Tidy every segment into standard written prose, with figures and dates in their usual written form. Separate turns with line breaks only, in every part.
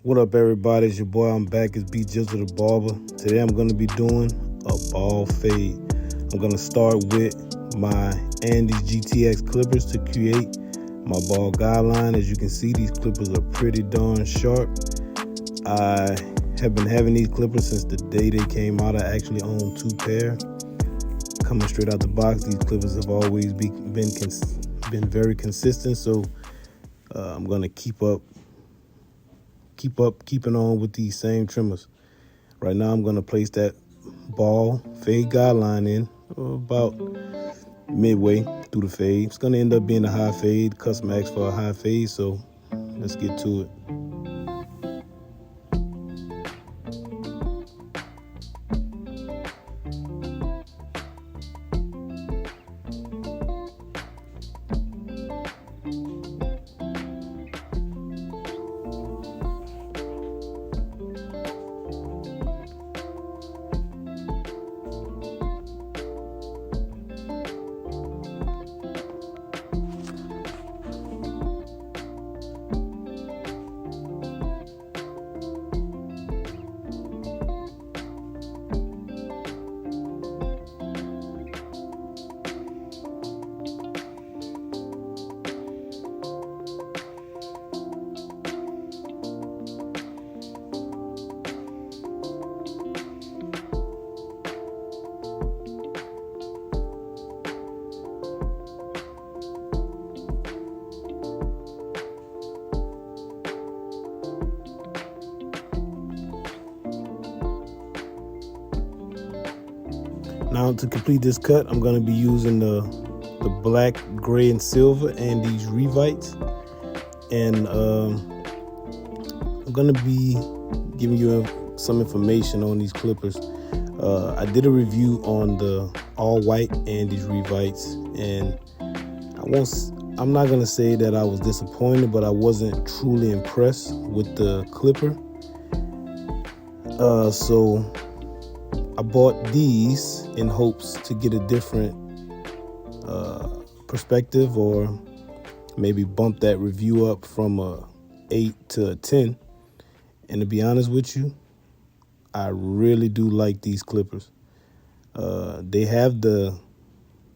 What up, everybody? It's your boy. I'm back. It's B Jizzle the Barber. Today I'm going to be doing a ball fade. I'm going to start with my Andis GTX clippers to create my ball guideline. As you can see, these clippers are pretty darn sharp. I have been having these clippers since the day they came out. I actually own 2 pair. Coming straight out the box, these clippers have always been very consistent. So I'm going to keeping on with these same trimmers. Right now I'm going to place that ball fade guideline in about midway through the fade. It's going to end up being a high fade, custom asked for a high fade, so let's get to it. Now to complete this cut, I'm going to be using the black, gray, and silver Andis Revite. And I'm going to be giving you some information on these clippers. I did a review on the all-white Andis Revites, and I'm not going to say that I was disappointed, but I wasn't truly impressed with the clipper. So I bought these in hopes to get a different perspective, or maybe bump that review up from a 8 to a 10. And to be honest with you, I really do like these clippers. They have the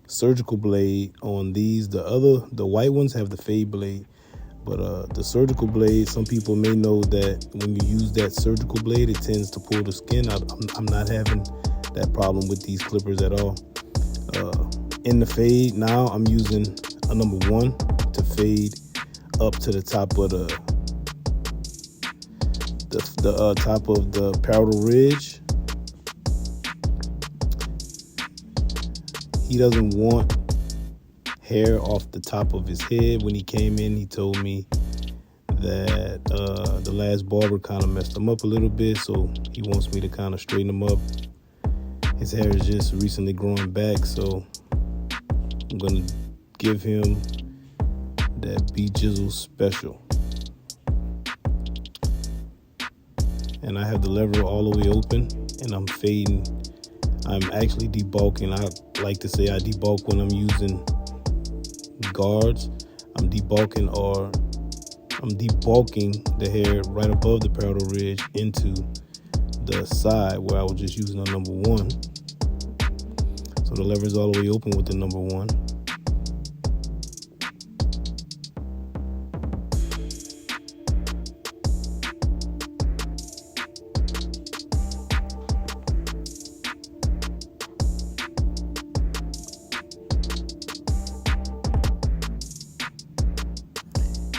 surgical blade on these. The white ones have the fade blade. But the surgical blade, some people may know that when you use that surgical blade, it tends to pull the skin out. I'm not having that problem with these clippers at all. In the fade now, I'm using a number 1 to fade up to the top of the top of the parietal ridge. He doesn't want hair off the top of his head. When he came in, he told me that the last barber kind of messed him up a little bit, so he wants me to kind of straighten him up. His hair is just recently growing back, so I'm gonna give him that B Jizzle special. And I have the lever all the way open, and I'm fading. I'm actually debulking. I like to say I debulk when I'm using guards. I'm debulking the hair right above the parietal ridge into the side where I was just using a number 1. So the lever is all the way open with the number 1.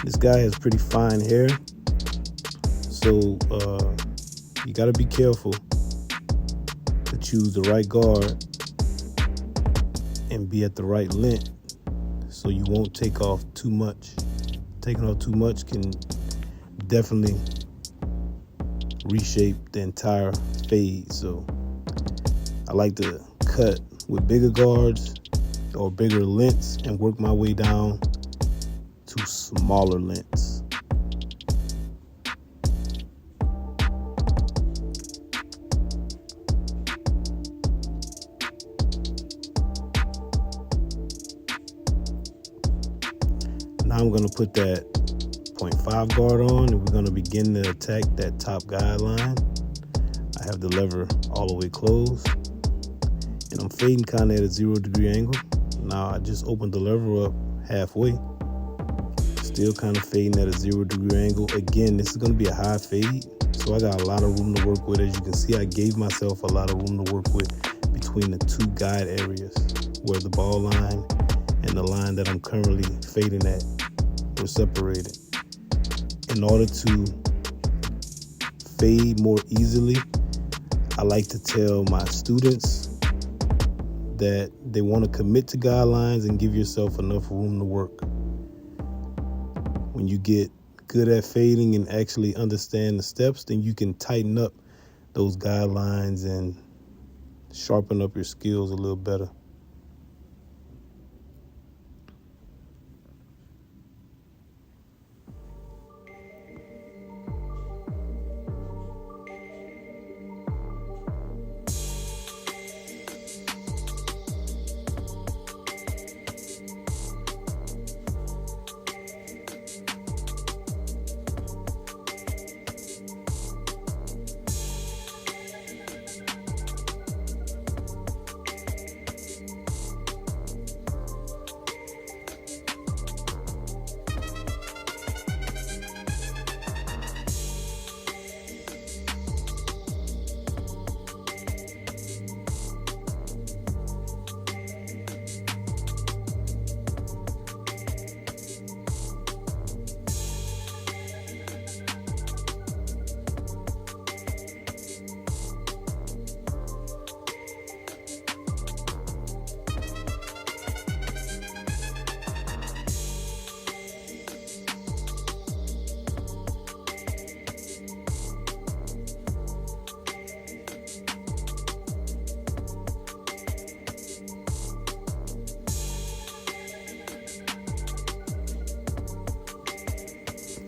This guy has pretty fine hair, so you got to be careful to choose the right guard and be at the right length so you won't take off too much. Taking off too much can definitely reshape the entire fade. So I like to cut with bigger guards or bigger lengths and work my way down to smaller lengths. Now I'm going to put that 0.5 guard on, and we're going to begin to attack that top guideline. I have the lever all the way closed, and I'm fading kind of at a 0-degree angle. Now I just opened the lever up halfway, still kind of fading at a 0-degree angle. Again, this is going to be a high fade, so I got a lot of room to work with. As you can see, I gave myself a lot of room to work with between the two guide areas, where the ball line and the line that I'm currently fading at were separated. In order to fade more easily, I like to tell my students that they want to commit to guidelines and give yourself enough room to work. When you get good at fading and actually understand the steps, then you can tighten up those guidelines and sharpen up your skills a little better.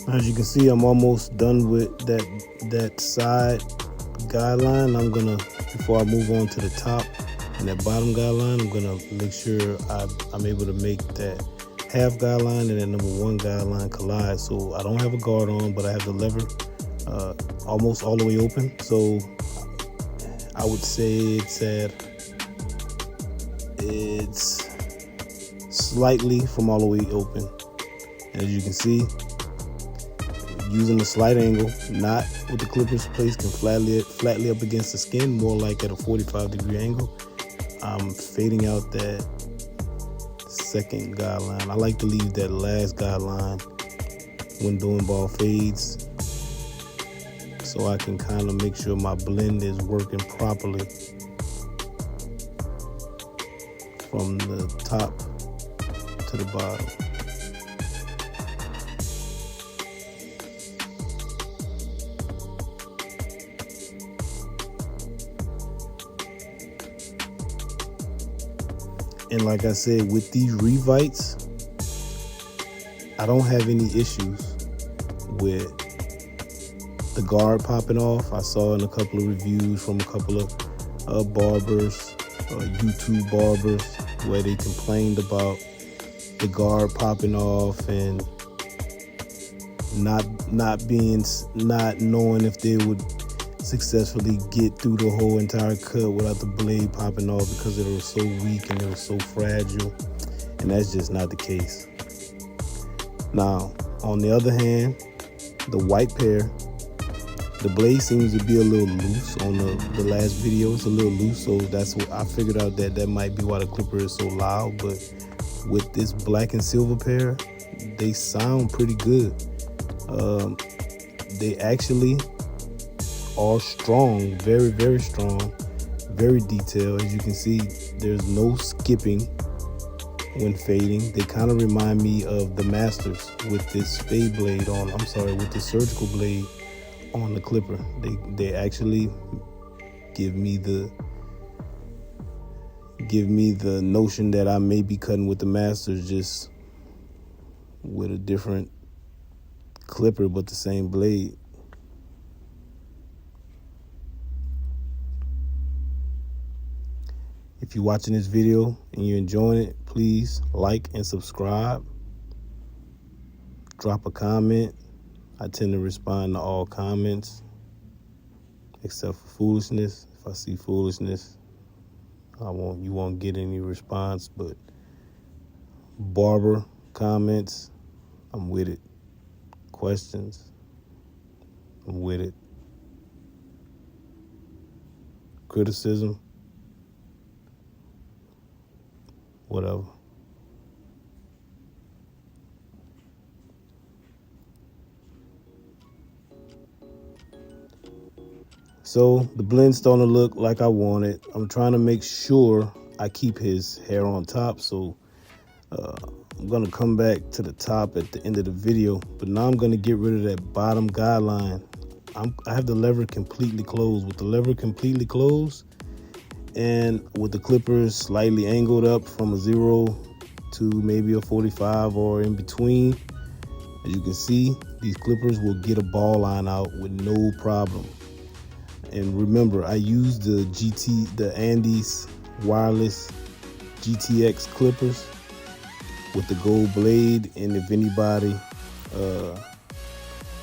As you can see, I'm almost done with that side guideline. I'm gonna, before I move on to the top and that bottom guideline, I'm gonna make sure I'm able to make that half guideline and that number 1 guideline collide. So I don't have a guard on, but I have the lever almost all the way open. So I would say it's slightly from all the way open. As you can see, using a slight angle, not with the clippers placed flatly up against the skin, more like at a 45-degree angle, I'm fading out that second guideline. I like to leave that last guideline when doing ball fades, so I can kind of make sure my blend is working properly from the top to the bottom. And like I said, with these Revites, I don't have any issues with the guard popping off. I saw in a couple of reviews from a couple of barbers, YouTube barbers, where they complained about the guard popping off and not knowing if they would successfully get through the whole entire cut without the blade popping off because it was so weak and it was so fragile, and that's just not the case. Now, on the other hand, the white pair, the blade seems to be a little loose. On the last video, it's a little loose, so that's what I figured out, that might be why the clipper is so loud. But with this black and silver pair, they sound pretty good. They actually are strong, very, very strong, very detailed. As you can see, there's no skipping when fading. They kind of remind me of the Masters with this fade blade on, with the surgical blade on the clipper. They actually give me the notion that I may be cutting with the Masters, just with a different clipper but the same blade. If you're watching this video and you're enjoying it, please like and subscribe. Drop a comment. I tend to respond to all comments except for foolishness. If I see foolishness, you won't get any response. But Barber comments, I'm with it. Questions, I'm with it. Criticism, whatever. So the blend's starting to look like I want it. I'm trying to make sure I keep his hair on top. So I'm going to come back to the top at the end of the video. But now I'm going to get rid of that bottom guideline. I have the lever completely closed. With the lever completely closed and with the clippers slightly angled up from a 0 to maybe a 45 or in between, as you can see, these clippers will get a ball line out with no problem. And remember, I use the Andis wireless GTX clippers with the gold blade. And if anybody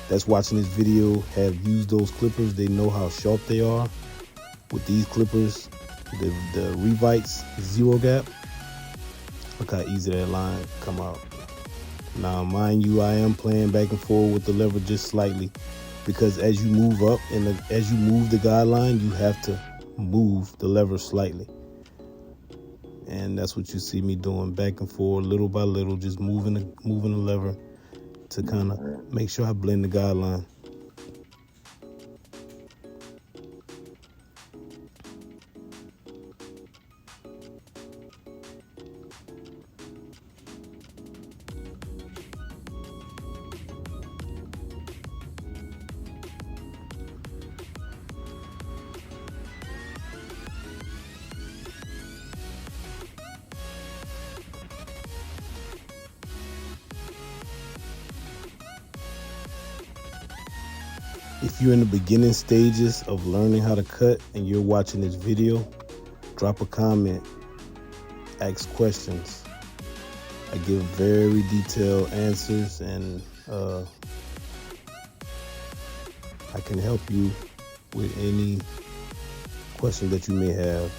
that's watching this video have used those clippers, they know how sharp they are. With these clippers, the Revite's zero gap, look how easy that line come out. Now, mind you, I am playing back and forth with the lever just slightly, because as you move up and as you move the guideline, you have to move the lever slightly. And that's what you see me doing, back and forth, little by little, just moving the lever to kind of make sure I blend the guideline. If you're in the beginning stages of learning how to cut and you're watching this video, drop a comment, ask questions. I give very detailed answers, and I can help you with any question that you may have.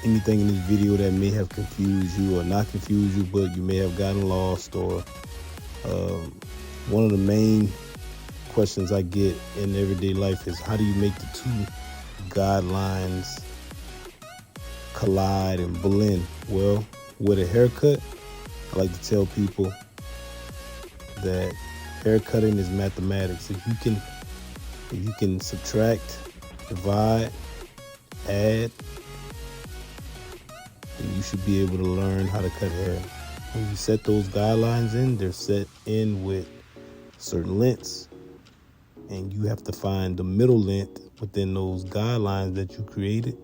Anything in this video that may have confused you or not confused you, but you may have gotten lost, or one of the main questions I get in everyday life is, how do you make the two guidelines collide and blend? Well, with a haircut, I like to tell people that haircutting is mathematics. If you can subtract, divide, add, then you should be able to learn how to cut hair. When you set those guidelines in, they're set in with certain lengths, and you have to find the middle length within those guidelines that you created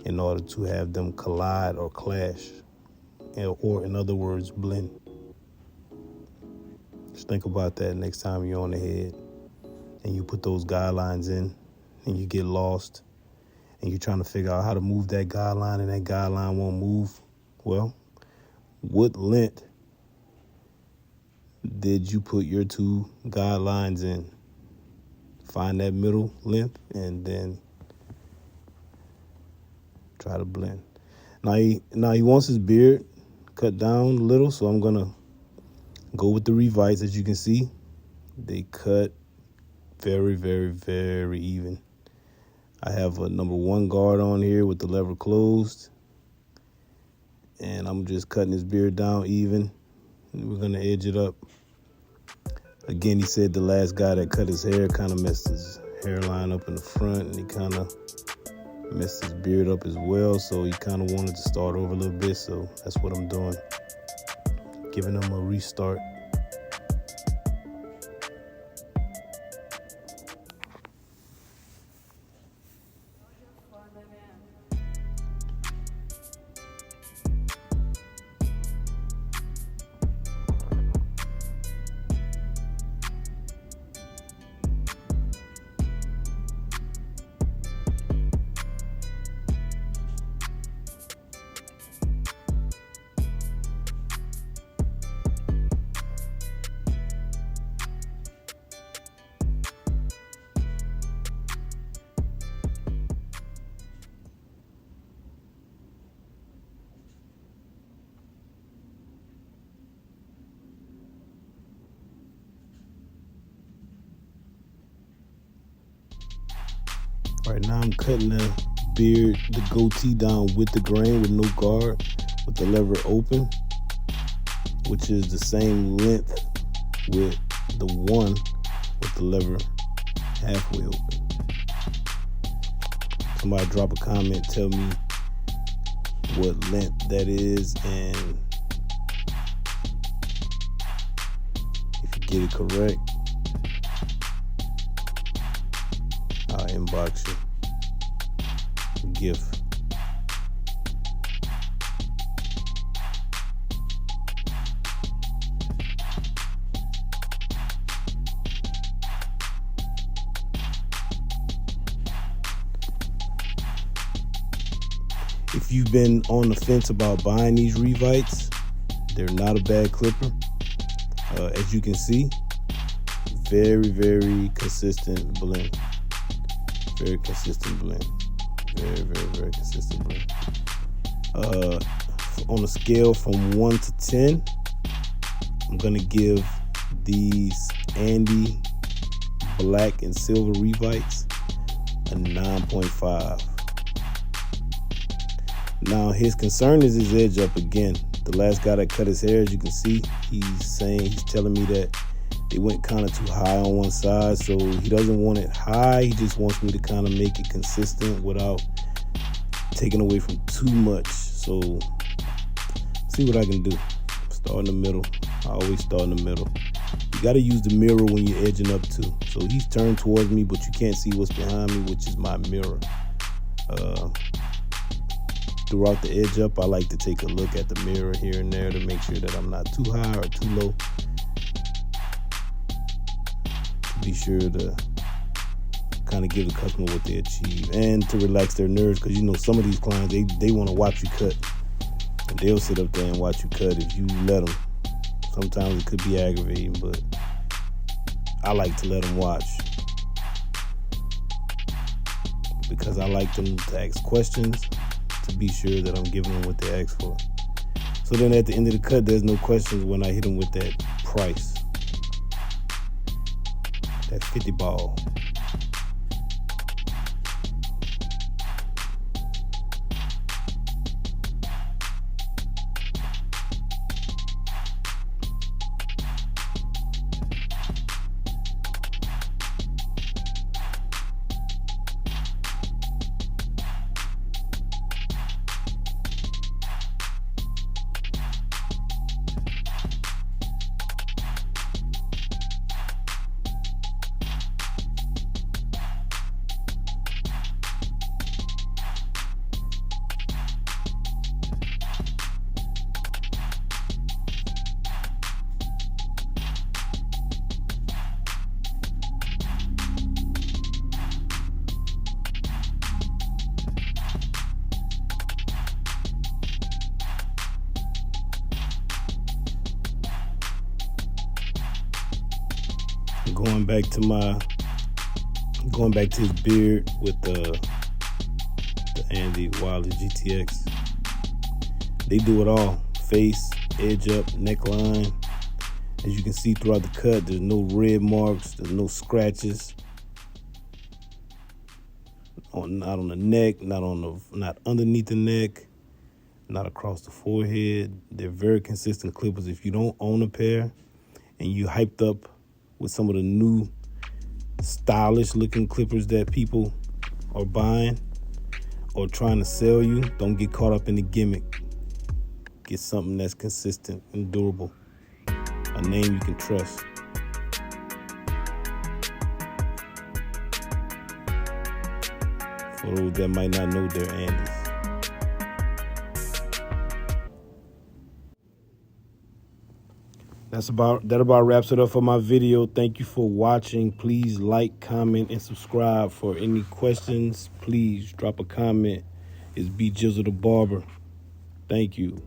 in order to have them collide or clash, or in other words, blend. Just think about that next time you're on the head and you put those guidelines in and you get lost and you're trying to figure out how to move that guideline and that guideline won't move. Well, what length did you put your two guidelines in? Find that middle length and then try to blend. Now he wants his beard cut down a little, so I'm gonna go with the Revites. As you can see, they cut very, very, very even. I have a number 1 guard on here with the lever closed, and I'm just cutting his beard down even. And we're gonna edge it up. Again, he said the last guy that cut his hair kind of messed his hairline up in the front, and he kind of messed his beard up as well, so he kind of wanted to start over a little bit, so that's what I'm doing, giving him a restart. Right now I'm cutting the beard, the goatee down with the grain with no guard, with the lever open, which is the same length with the one with the lever halfway open. Somebody drop a comment, tell me what length that is, and if you get it correct, I'll inbox you a gift. If you've been on the fence about buying these Revites, they're not a bad clipper. As you can see, very, very consistent blend. Very consistent blend. Very, very, very consistent blend. On a scale from 1 to 10, I'm gonna give these Andis black and silver Revites a 9.5. Now his concern is his edge up again. The last guy that cut his hair, as you can see, he's telling me that it went kind of too high on one side, so he doesn't want it high. He just wants me to kind of make it consistent without taking away from too much. So see what I can do. Start in the middle. I always start in the middle. You got to use the mirror when you're edging up too. So he's turned towards me, but you can't see what's behind me, which is my mirror. Throughout the edge up, I like to take a look at the mirror here and there to make sure that I'm not too high or too low. Be sure to kind of give the customer what they achieve and to relax their nerves, because you know some of these clients, they want to watch you cut, and they'll sit up there and watch you cut if you let them. Sometimes it could be aggravating, but I like to let them watch because I like them to ask questions to be sure that I'm giving them what they ask for. So then at the end of the cut, there's no questions when I hit them with that price. That 50 ball. Going back to his beard with the Andis Wildly GTX. They do it all. Face, edge up, neckline. As you can see throughout the cut, there's no red marks, there's no scratches. Not on the neck, not underneath the neck, not across the forehead. They're very consistent clippers. If you don't own a pair and you hyped up with some of the new stylish looking clippers that people are buying or trying to sell you, don't get caught up in the gimmick. Get something that's consistent and durable. A name you can trust. For those that might not know they're Andis. That about wraps it up for my video. Thank you for watching. Please like, comment, and subscribe. For any questions, please drop a comment. It's B Jizzle the Barber. Thank you.